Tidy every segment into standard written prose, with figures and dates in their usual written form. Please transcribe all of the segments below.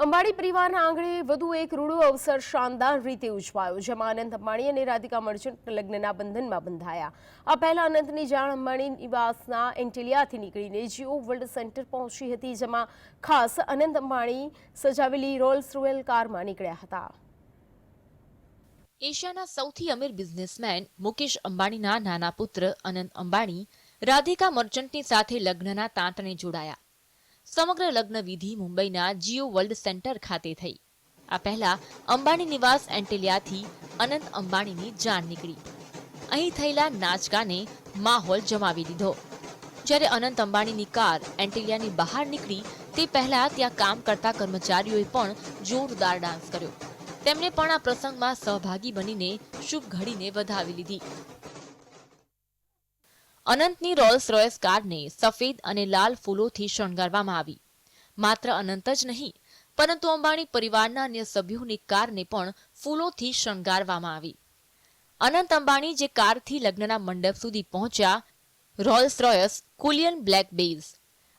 અંબાણી પરિવારના આંગણે વધુ એક રૂડો અવસર શાનદાર રીતે ઉજવાયો, જેમાં અનંત અંબાણી અને રાધિકા મર્ચન્ટ લગ્નના બંધનમાં બંધાયા. આ પહેલા અનંતની જાણ અંબાણી નિવાસના એન્ટિલિયાથી નીકળીને જીઓ વર્લ્ડ સેન્ટર પહોંચી હતી, જેમાં ખાસ અનંત અંબાણી સજાવેલી રોલ્સ રોયલ કારમાં નીકળ્યા હતા. એશિયાના સૌથી અમીર બિઝનેસમેન મુકેશ અંબાણીના નાના પુત્ર અનંત અંબાણી રાધિકા મર્ચન્ટની સાથે લગ્નના તાંતણે જોડાયા. સમગ્ર લગ્ન વિધિ મુંબઈના જીઓ વર્લ્ડ સેન્ટર ખાતે થઈ. આ પહેલા અંબાણી નિવાસ એન્ટિલિયાથી અનંત અંબાણીની જાણ નીકળી. અહીં થયેલા નાચગાને માહોલ જમાવી દીધો. જ્યારે અનંત અંબાણીની કાર એન્ટિલિયાની બહાર નીકળી તે પહેલા ત્યાં કામ કરતા કર્મચારીઓએ પણ જોરદાર ડાન્સ કર્યો. તેમણે પણ આ પ્રસંગમાં સહભાગી બનીને શુભ ઘડીને વધાવી લીધી. અનંતની રોલ્સ રોયસ કારને સફેદ અને લાલ ફૂલોથી શણગારવામાં આવી. માત્ર અનંત જ નહીં, પરંતુ અંબાણી પરિવારના અન્ય સભ્યોની કારને પણ ફૂલોથી શણગારવામાં આવી. અનંત અંબાણી જે કારથી લગ્નના મંડપ સુધી પહોંચ્યા, રોલ્સ રોયસ કુલિયન બ્લેક બેઝ.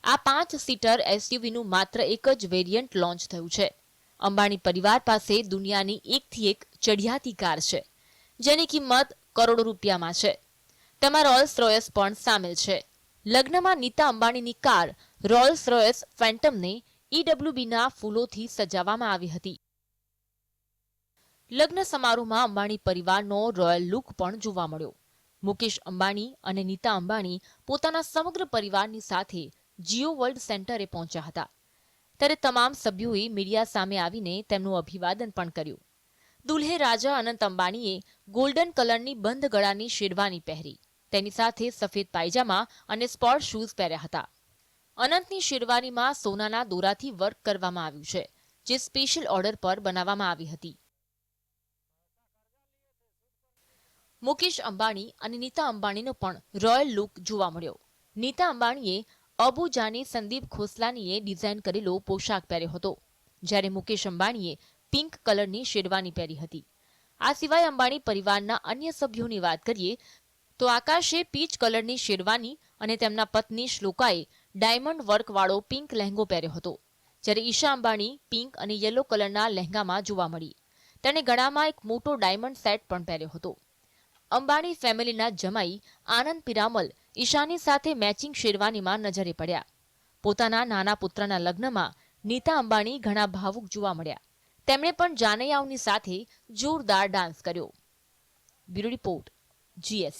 આ 5 સીટર એસયુવીનું માત્ર એક જ વેરિયન્ટ લોન્ચ થયું છે. અંબાણી પરિવાર પાસે દુનિયાની એકથી એક ચડિયાતી કાર છે, જેની કિંમત કરોડો રૂપિયામાં છે. તેમાં રોલ્સ રોયસ પણ સામેલ છે. લગ્નમાં નીતા અંબાણીની કાર રોલ્સ રોયસ ફેન્ટમને ઈડબ્લ્યુબીના ફૂલોથી સજાવવામાં આવી હતી. લગ્ન સમારોહમાં અંબાણી પરિવારનો રોયલ લુક પણ જોવા મળ્યો. મુકેશ અંબાણી અને નીતા અંબાણી પોતાના સમગ્ર પરિવારની સાથે જીઓ વર્લ્ડ સેન્ટરે પહોંચ્યા હતા. ત્યારે તમામ સભ્યોએ મીડિયા સામે આવીને તેમનું અભિવાદન પણ કર્યું. દુલ્હે રાજા અનંત અંબાણીએ ગોલ્ડન કલરની બંધ ગળાની શેરવાની પહેરી. તેની સાથે સફેદ પાયજામા અને સ્પોર્ટ શૂઝ પહેર્યા હતા. અનંતની શેરવાનીમાં સોનાના દોરાથી વર્ક કરવામાં આવ્યું છે, જે સ્પેશિયલ ઓર્ડર પર બનાવવામાં આવી હતી. મુકેશ અંબાણી અને નીતા અંબાણીનો પણ રોયલ લુક જોવા મળ્યો. નીતા અંબાણીએ અબુ જાની સંદીપ ખોસલાનીએ ડિઝાઇન કરેલો પોશાક પહેર્યો હતો, જ્યારે મુકેશ અંબાણીએ પિંક કલરની શેરવાની પહેરી હતી. આ સિવાય અંબાણી પરિવારના અન્ય સભ્યોની વાત કરીએ તો આકાશે પીચ કલરની શેરવાની અને તેમના પત્ની શ્લોકાએ ડાયમંડ વર્કવાળો પિંક લહેંગો પહેર્યો હતો, જ્યારે ઈશા અંબાણી પિંક અને યલો કલરના લહેંગામાં જોવા મળી. તેણે ગળામાં એક મોટો ડાયમંડ સેટ પણ પહેર્યો હતો. અંબાણી ફેમિલીના જમાઈ આનંદ પિરામલ ઈશાની સાથે મેચિંગ શેરવાનીમાં નજરે પડ્યા. પોતાના નાના પુત્રના લગ્નમાં નીતા અંબાણી ઘણા ભાવુક જોવા મળ્યા. તેમણે પણ જાનૈયાઓની સાથે જોરદાર ડાન્સ કર્યો. Bureau report, GS.